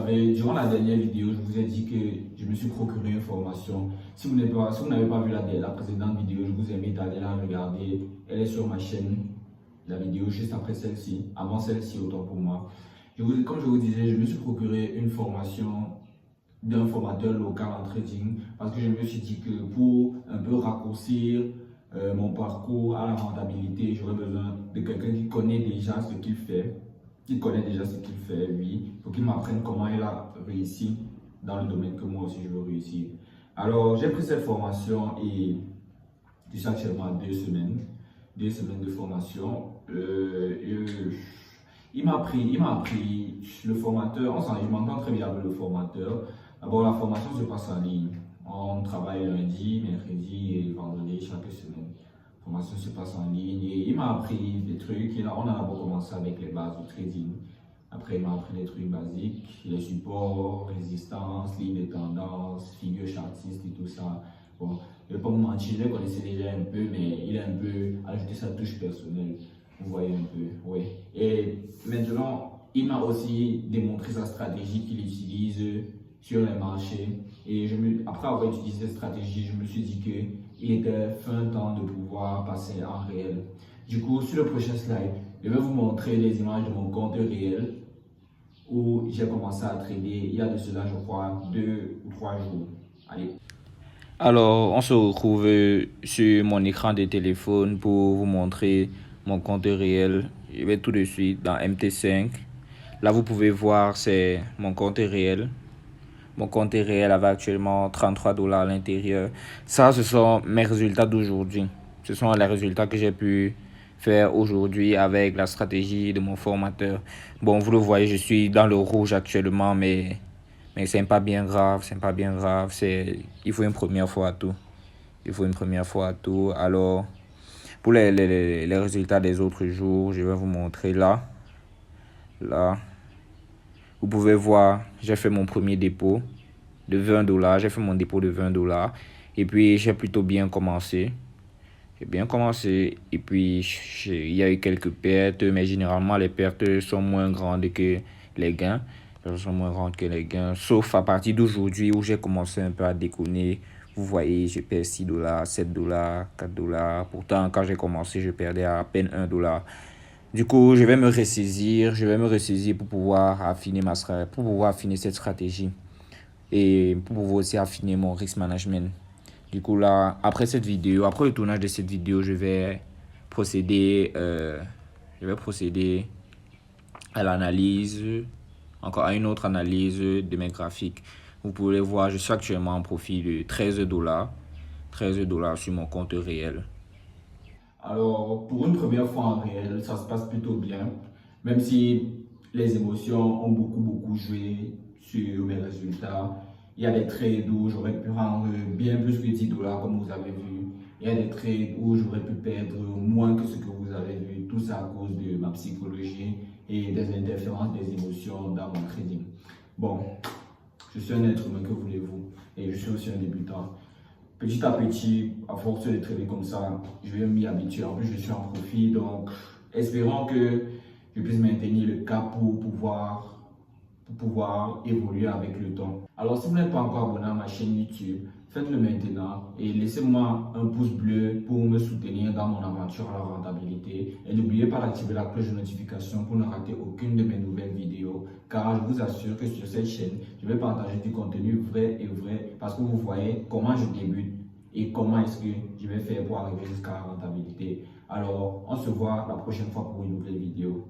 savez, durant la dernière vidéo, je vous ai dit que je me suis procuré une formation. Si vous n'avez pas vu la précédente vidéo, je vous invite à aller la regarder. Elle est sur ma chaîne, la vidéo juste après celle-ci, avant celle-ci autant pour moi. Comme je vous disais, je me suis procuré une formation d'un formateur local en trading parce que je me suis dit que pour un peu raccourcir mon parcours à la rentabilité, j'aurais besoin de quelqu'un qui connaît déjà ce qu'il fait, lui, pour qu'il m'apprenne comment il a réussi dans le domaine que moi aussi je veux réussir. Alors, j'ai pris cette formation et je suis actuellement à 2 semaines de formation. Il m'a appris, le formateur, je m'entends très bien avec le formateur. D'abord, la formation se passe en ligne. On travaille lundi, mercredi et vendredi chaque semaine. La formation se passe en ligne et il m'a appris des trucs. On a d'abord commencé avec les bases du trading. Après, il m'a appris des trucs basiques, les supports, résistance, ligne de tendance, figure chartiste et tout ça. Bon, je ne vais pas vous mentir, je les connaissais déjà un peu, mais il a un peu ajouté sa touche personnelle. Vous voyez un peu, oui. Et maintenant, il m'a aussi démontré sa stratégie qu'il utilise sur les marchés. Et après avoir utilisé cette stratégie, je me suis dit qu'il était fin temps de pouvoir passer en réel. Du coup, sur le prochain slide, je vais vous montrer les images de mon compte réel où j'ai commencé à trader il y a de cela, je crois, 2 ou 3 jours. Allez. Alors, on se retrouve sur mon écran de téléphone pour vous montrer mon compte réel. Je vais tout de suite dans MT5. Là, vous pouvez voir, c'est mon compte réel. Mon compte réel avait actuellement 33 $ à l'intérieur. Ça, ce sont mes résultats d'aujourd'hui. Ce sont les résultats que j'ai pu faire aujourd'hui avec la stratégie de mon formateur. Bon, vous le voyez, je suis dans le rouge actuellement, mais c'est pas bien grave, c'est pas bien grave. Il faut une première fois à tout. Il faut une première fois à tout. Alors, pour les résultats des autres jours, je vais vous montrer là. Là, vous pouvez voir, j'ai fait mon premier dépôt de 20 $. J'ai fait mon dépôt de 20 $. Et puis, j'ai plutôt bien commencé. J'ai bien commencé. Et puis, il y a eu quelques pertes, mais généralement, les pertes sont moins grandes que les gains. Elles sont moins grandes que les gains. Sauf à partir d'aujourd'hui où j'ai commencé un peu à déconner. Vous voyez, je perds 6 $, 7 $, 4 $. Pourtant, quand j'ai commencé, je perdais à peine 1 $. Du coup, je vais me ressaisir. Je vais me ressaisir pour pouvoir affiner cette stratégie. Et pour pouvoir aussi affiner mon risk management. Du coup là, après le tournage de cette vidéo, je vais procéder à l'analyse, encore à une autre analyse de mes graphiques. Vous pouvez voir, je suis actuellement en profit de 13 $, 13 $ sur mon compte réel. Alors, pour une première fois en réel, ça se passe plutôt bien, même si les émotions ont beaucoup joué sur mes résultats. Il y a des trades où j'aurais pu rendre bien plus que 10 $ comme vous avez vu. Il y a des trades où j'aurais pu perdre moins que ce que vous avez vu. Tout ça à cause de ma psychologie et des interférences des émotions dans mon trading. Bon, je suis un être humain, que voulez-vous? Et je suis aussi un débutant. Petit à petit, à force de trader comme ça, je vais m'y habituer. En plus, je suis en profit, donc espérons que je puisse maintenir le cap pour pouvoir évoluer avec le temps. Alors, si vous n'êtes pas encore abonné à ma chaîne YouTube, faites-le maintenant et laissez-moi un pouce bleu pour me soutenir dans mon aventure à la rentabilité. Et n'oubliez pas d'activer la cloche de notification pour ne rater aucune de mes nouvelles vidéos, car je vous assure que sur cette chaîne, je vais partager du contenu vrai parce que vous voyez comment je débute et comment est-ce que je vais faire pour arriver jusqu'à la rentabilité. Alors, on se voit la prochaine fois pour une nouvelle vidéo.